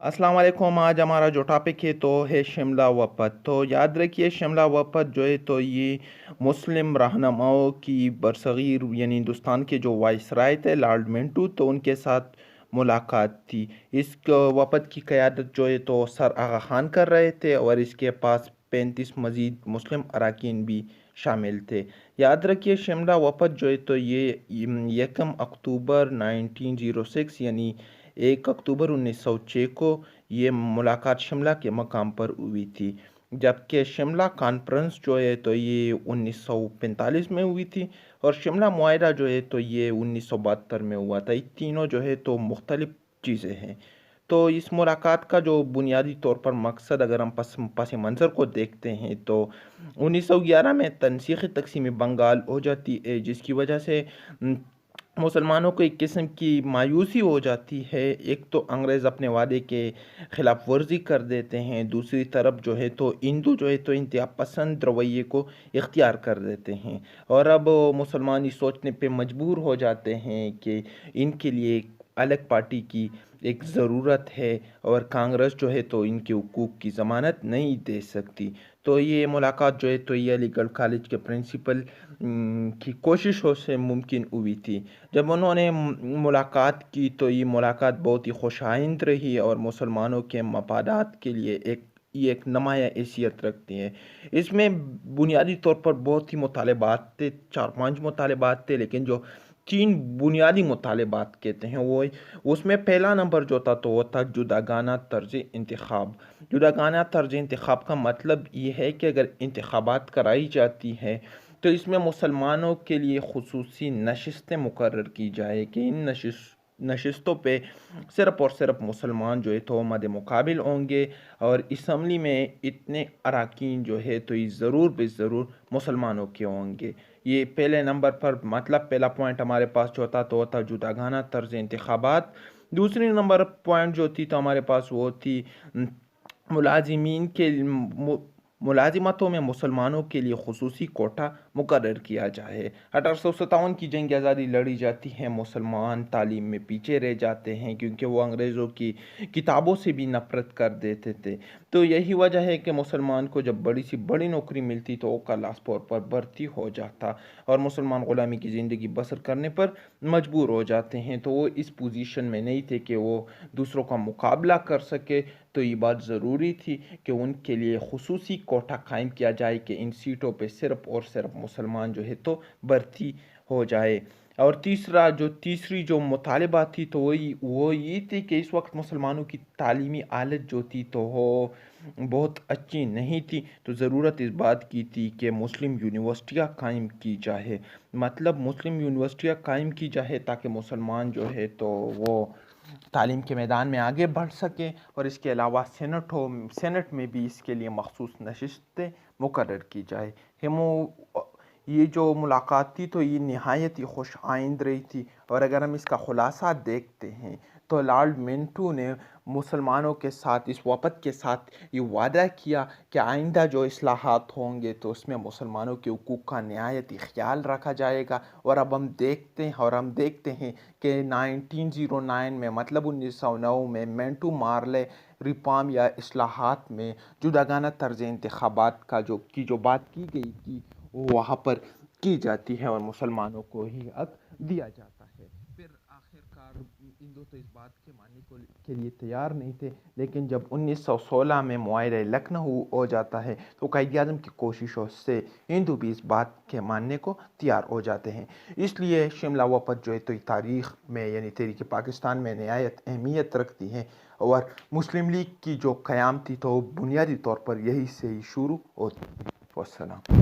अस्सलाम वालेकुम। आज हमारा जो टॉपिक है तो है शिमला वफ़द। तो याद रखिए शिमला वफ़द जो है तो ये मुस्लिम रहनुमाओं की बरसग़ीर यानी हिंदुस्तान के जो वाइसराय थे लॉर्ड मिंटो तो उनके साथ मुलाकात थी। इस वफ़द की क़यादत जो है तो सर आगा खान कर रहे थे और इसके पास 35 मज़ीद मुस्लिम अरकान भी शामिल थे। याद रखिए शिमला वफ़द जो है तो ये 1 अक्टूबर 1906 यानी 1 अक्टूबर 1906 को ये मुलाकात शिमला के मकाम पर हुई थी। जबकि शिमला कॉन्फ्रेंस जो है तो ये 1945 में हुई थी और शिमला मुआहदा जो है तो ये 1972 में हुआ था। ये तीनों जो है तो मुख्तलिफ चीज़ें हैं। तो इस मुलाकात का जो बुनियादी तौर पर मकसद अगर हम पस मंज़र को देखते हैं तो 1911 में तनसीख़ी तक़सीम बंगाल हो जाती है, जिसकी वजह से मुसलमानों को एक किस्म की मायूसी हो जाती है। एक तो अंग्रेज़ अपने वादे के ख़िलाफ़ वर्जी कर देते हैं, दूसरी तरफ जो है तो हिंदू जो है तो इंतहा पसंद रवैये को इख्तियार कर देते हैं और अब मुसलमान ये सोचने पे मजबूर हो जाते हैं कि इनके लिए एक अलग पार्टी की एक ज़रूरत है और कांग्रेस जो है तो इनके हुकूक की ज़मानत नहीं दे सकती। तो ये मुलाकात जो है तो ये अलीगढ़ कॉलेज के प्रिंसिपल की कोशिशों से मुमकिन हुई थी। जब उन्होंने मुलाकात की तो ये मुलाकात बहुत ही खुशाइंद रही और मुसलमानों के मफादात के लिए ये एक नुमायाँ हैसियत रखती है। इसमें बुनियादी तौर पर बहुत ही मुतालबात थे, 4-5 मुतालबात थे, लेकिन जो 3 बुनियादी मुतालबात कहते हैं वो उसमें पहला नंबर जो था तो वो था जुदागाना तर्ज इंतखाब। जुदागाना तर्ज इंतखाब का मतलब ये है कि अगर इंतखाबात कराई जाती हैं तो इसमें मुसलमानों के लिए खुसूसी नशिस्तें मुकर्रर की जाए कि इन नशिस्तों पे सिर्फ़ और सिर्फ मुसलमान जो है तो मद मुकाबिल होंगे और असम्बली में इतने अरकान जो है तो ये ज़रूर ज़रूर मुसलमानों के होंगे। ये पहले नंबर पर मतलब पहला पॉइंट हमारे पास जो था तो वो था जुदागाना तर्ज इंतखाबात। दूसरी नंबर पॉइंट जो थी तो हमारे पास वो थी मुलाजिमीन के मुलाजिमतों में मुसलमानों के लिए खुसूसी कोटा मुकर्रर किया जाए। 1857 की जंग आज़ादी लड़ी जाती है, मुसलमान तालीम में पीछे रह जाते हैं क्योंकि वो अंग्रेज़ों की किताबों से भी नफ़रत कर देते थे। तो यही वजह है कि मुसलमान को जब बड़ी सी बड़ी नौकरी मिलती तो वो क्लास तौर पर भर्ती हो जाता और मुसलमान ग़ुलामी की ज़िंदगी बसर करने पर मजबूर हो जाते हैं। तो वो इस पोजीशन में नहीं थे कि वो दूसरों का मुकाबला कर सके। तो ये बात ज़रूरी थी कि उनके लिए खुसूसी कोटा कायम किया जाए कि इन सीटों पे सिर्फ़ और सिर्फ मुसलमान जो है तो भर्ती हो जाए। और तीसरी जो मुतालबा थी तो वो ये थी कि इस वक्त मुसलमानों की तालीमी हालत जो थी तो वो बहुत अच्छी नहीं थी। तो ज़रूरत इस बात की थी कि मुस्लिम यूनिवर्सिटियाँ कायम की जाए, मतलब मुस्लिम यूनिवर्सिटियाँ कायम की जाए ताकि मुसलमान जो है तो वो तालीम के मैदान में आगे बढ़ सके और इसके अलावा सेनेट में भी इसके लिए मखसूस नशिस्तें मुकर्रर की जाए। ये जो मुलाकात थी तो ये नहायत ही खुश आइंद रही थी और अगर हम इसका खुलासा देखते हैं तो लॉर्ड मिंटो ने मुसलमानों के साथ इस वफ़द के साथ ये वादा किया कि आइंदा जो इस्लाहात होंगे तो उसमें मुसलमानों के हुकूक का नहायत ही ख्याल रखा जाएगा। और अब हम देखते हैं कि 1909 में मतलब 1909 में मिंटो मार्ले रिफॉर्म या इस्लाहात में जुदागाना तर्ज इंतखाबात का जो बात की गई थी वो वहाँ पर की जाती है और मुसलमानों को ही हक दिया जाता है। फिर आखिरकार हिंदू तो इस बात के मानने के लिए तैयार नहीं थे, लेकिन जब 1916 में मुआहदा लखनऊ हो जाता है तो कायद-ए-आज़म की कोशिशों से हिंदू भी इस बात के मानने को तैयार हो जाते हैं। इसलिए शिमला वफ़द जो है तो तारीख़ में यानी तहरीक पाकिस्तान में नहायत अहमियत रखती है और मुस्लिम लीग की जो क़याम थी तो बुनियादी तौर पर यही से ही शुरू होती है। वस्सलाम।